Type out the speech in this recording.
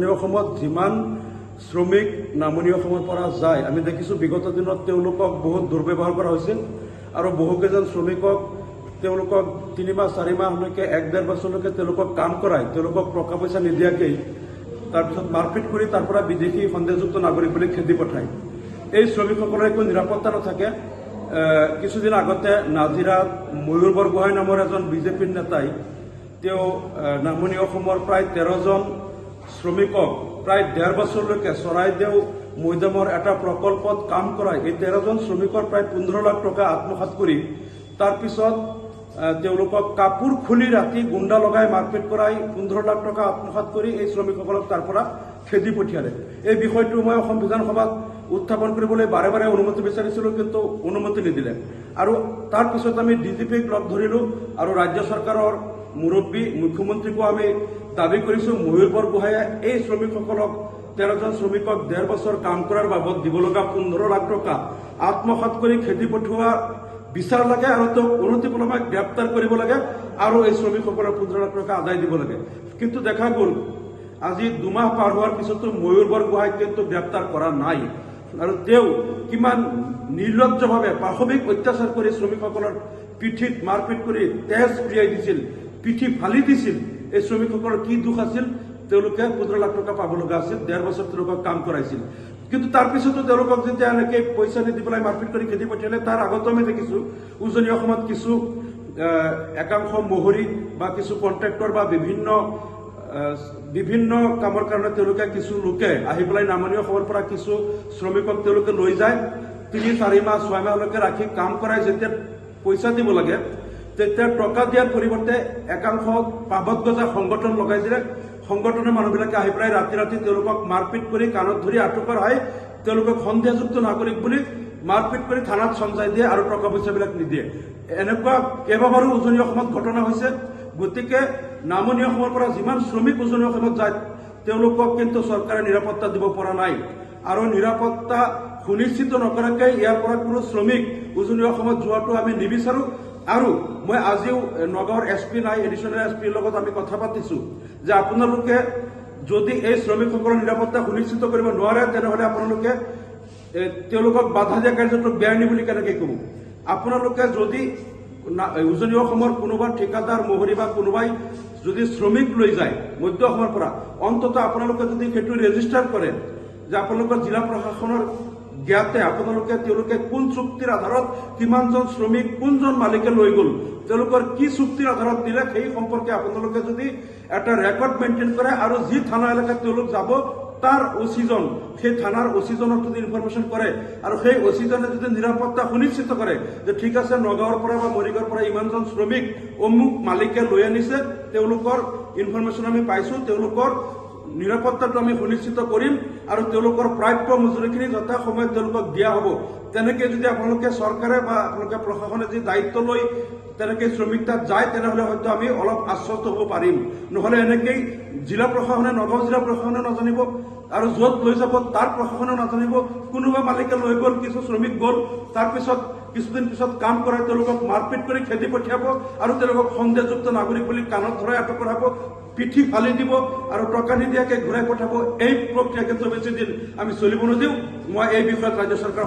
উজনি অসমত যিমান শ্ৰমিক নামনি অসমৰ পৰা যায় আমি দেখিছোঁ বিগত দিনত তেওঁলোকক বহুত দুৰ্ব্যৱহাৰ কৰা হৈছিল আৰু বহুকেইজন শ্ৰমিকক তেওঁলোকক 3 মাহ 4 মাহলৈকে 1-1.5 বছৰলৈকে তেওঁলোকক কাম কৰাই তেওঁলোকক টকা পইচা নিদিয়াকৈ তাৰপিছত মাৰপিট কৰি তাৰ পৰা বিদেশী সন্দেহযুক্ত নাগৰিক বুলি খেদি পঠায়। এই শ্ৰমিকসকলৰ একো নিৰাপত্তা নাথাকে। কিছুদিন আগতে নাজিৰাত ময়ূৰ বৰগোহাঁই নামৰ এজন বিজেপিৰ নেতাই তেওঁ নামনি অসমৰ প্ৰায় 13জন শ্ৰমিকক প্ৰায় 1.5 বছৰলৈকে চৰাইদেউ মৈদামৰ এটা প্ৰকল্পত কাম কৰাই এই 13জন শ্ৰমিকৰ প্ৰায় 15 লাখ টকা আত্মসাৎ কৰি তাৰপিছত তেওঁলোকক কাপোৰ খুলি ৰাতি গুণ্ডা লগাই মাৰপিট কৰাই 15 লাখ টকা আত্মসাৎ কৰি এই শ্ৰমিকসকলক তাৰ পৰা খেদি পঠিয়ালে। এই বিষয়টো মই অসম বিধানসভাত উত্থাপন কৰিবলৈ বাৰে বাৰে অনুমতি বিচাৰিছিলোঁ, কিন্তু অনুমতি নিদিলে। আৰু তাৰপিছত আমি ডিজিপিক লগ ধৰিলোঁ আৰু ৰাজ্য চৰকাৰৰ মুৰব্বী মুখ্যমন্ত্ৰীকো আমি দাবী কৰিছোঁ ময়ূৰ বৰগোহাঁয়ে এই শ্ৰমিকসকলক 13জন শ্ৰমিকক 1.5 বছৰ কাম কৰাৰ বাবদ দিব লগা 15 লাখ টকা আত্মসাৎ কৰি খেদি পঠোৱা বিচাৰ লাগে আৰু তেওঁক অনতিপলমে গ্ৰেপ্তাৰ কৰিব লাগে আৰু এই শ্ৰমিকসকলৰ 15 লাখ টকা আদায় দিব লাগে। কিন্তু দেখা গ'ল আজি 2 মাহ পাৰ হোৱাৰ পিছতো ময়ূৰ বৰগোহাঁইক কিন্তু গ্ৰেপ্তাৰ কৰা নাই আৰু তেওঁ কিমান নিৰ্লজ্জভাৱে পাশবিক অত্যাচাৰ কৰি শ্ৰমিকসকলৰ পিঠিত মাৰপিট কৰি তেজ স্প্ৰিয়াই দিছিল, পিঠি ফালি দিছিল। এই শ্ৰমিকসকলৰ কি দুখ আছিল? তেওঁলোকে 15 লাখ টকা পাব লগা আছিল, 1.5 বছৰ তেওঁলোকক কাম কৰাইছিল। কিন্তু তাৰপিছতো তেওঁলোকক যেতিয়া এনেকৈ পইচা নিদি পেলাই মাৰপিট কৰি খেদি পঠিয়ালে, তাৰ আগতো আমি দেখিছোঁ উজনি অসমত কিছু একাংশ মহৰী বা কিছু কণ্ট্ৰেক্টৰ বা বিভিন্ন কামৰ কাৰণে তেওঁলোকে কিছু লোকে আহি পেলাই নামনি অসমৰ পৰা কিছু শ্ৰমিকক তেওঁলোকে লৈ যায়, 3-4 মাহ 6 মাহলৈকে ৰাখি কাম কৰাই যেতিয়া পইচা দিব লাগে তেতিয়া টকা দিয়াৰ পৰিৱৰ্তে একাংশ পাবত গজা সংগঠন লগাই দিলে। সংগঠনৰ মানুহবিলাকে আহি পেলাই ৰাতি ৰাতি তেওঁলোকক মাৰপিট কৰি কাণত ধৰি আঁঠুকঢ়াই তেওঁলোকক সন্দেহযুক্ত নাগৰিক বুলি মাৰপিট কৰি থানাত চঞ্চাই দিয়ে আৰু টকা পইচাবিলাক নিদিয়ে। এনেকুৱা কেইবাবাৰো উজনি অসমত ঘটনা হৈছে। গতিকে নামনি অসমৰ পৰা যিমান শ্ৰমিক উজনি অসমত যায় তেওঁলোকক কিন্তু চৰকাৰে নিৰাপত্তা দিব পৰা নাই আৰু নিৰাপত্তা সুনিশ্চিত নকৰাকৈ ইয়াৰ পৰা কোনো শ্ৰমিক উজনি অসমত যোৱাটো আমি নিবিচাৰোঁ। আৰু মই আজিও নগাঁৱৰ SP নাই, এডিশ্যনেল SPৰ লগত আমি কথা পাতিছোঁ যে আপোনালোকে যদি এই শ্ৰমিকসকলৰ নিৰাপত্তা সুনিশ্চিত কৰিব নোৱাৰে তেনেহ'লে আপোনালোকে তেওঁলোকক বাধা দিয়া কাৰ্যটোক বেআইনী বুলি কেনেকৈ ক'ব? আপোনালোকে যদি উজনি অসমৰ কোনোবা ঠিকাদাৰ মহৰী বা কোনোবাই যদি শ্ৰমিক লৈ যায় মধ্য অসমৰ পৰা, অন্ততঃ আপোনালোকে যদি সেইটো ৰেজিষ্টাৰ কৰে যে আপোনালোকৰ জিলা প্ৰশাসনৰ জ্ঞাতে তেওঁলোকে কোন চুক্তিৰ আধাৰত কিমানজন শ্ৰমিক কোনজন মালিকে লৈ গ'ল, তেওঁলোকৰ কি চুক্তিৰ আধাৰত দিলে সেই সম্পৰ্কে আপোনালোকে যদি এটা ৰেকৰ্ড মেইনটেইন কৰে আৰু যি থানা এলেকাত তেওঁলোক যাব তাৰ OC-জন সেই থানাৰ OC-জনক যদি ইনফৰমেশ্যন কৰে আৰু সেই OC-জনে যদি নিৰাপত্তা সুনিশ্চিত কৰে যে ঠিক আছে নগাঁৱৰ পৰা বা মৰিগাঁৱৰ পৰা ইমানজন শ্ৰমিক অমুক মালিকে লৈ আনিছে, তেওঁলোকৰ ইনফৰমেশ্যন আমি পাইছোঁ, তেওঁলোকৰ নিৰাপত্তাটো আমি সুনিশ্চিত কৰিম আৰু তেওঁলোকৰ প্ৰাপ্য মজুৰিখিনি যথা সময়ত তেওঁলোকক দিয়া হ'ব। তেনেকৈ যদি আপোনালোকে চৰকাৰে বা আপোনালোকে প্ৰশাসনে যদি দায়িত্ব লৈ তেনেকৈ শ্ৰমিক তাত যায় তেনেহ'লে হয়তো আমি অলপ আশ্বস্ত হ'ব পাৰিম। নহ'লে এনেকেই জিলা প্ৰশাসনে নগাঁও জিলা প্ৰশাসনে নাজানিব আৰু য'ত লৈ যাব তাৰ প্ৰশাসনেও নাজানিব। কোনোবা মালিকে লৈ গ'ল, কিছু শ্ৰমিক গ'ল, তাৰপিছত কিছুদিন পিছত কাম কৰাই তেওঁলোকক মাৰপিট কৰি খেদি পঠিয়াব আৰু তেওঁলোকক সন্দেহযুক্ত নাগৰিক বুলি কাণত ধৰাই আটক কৰাব, পিঠি ফালি দিব আৰু টকা নিদিয়াকৈ ঘূৰাই পঠাব। এই প্ৰক্ৰিয়া কিন্তু বেছি দিন আমি চলিব নিদিওঁ। মই এই বিষয়ত ৰাজ্য চৰকাৰ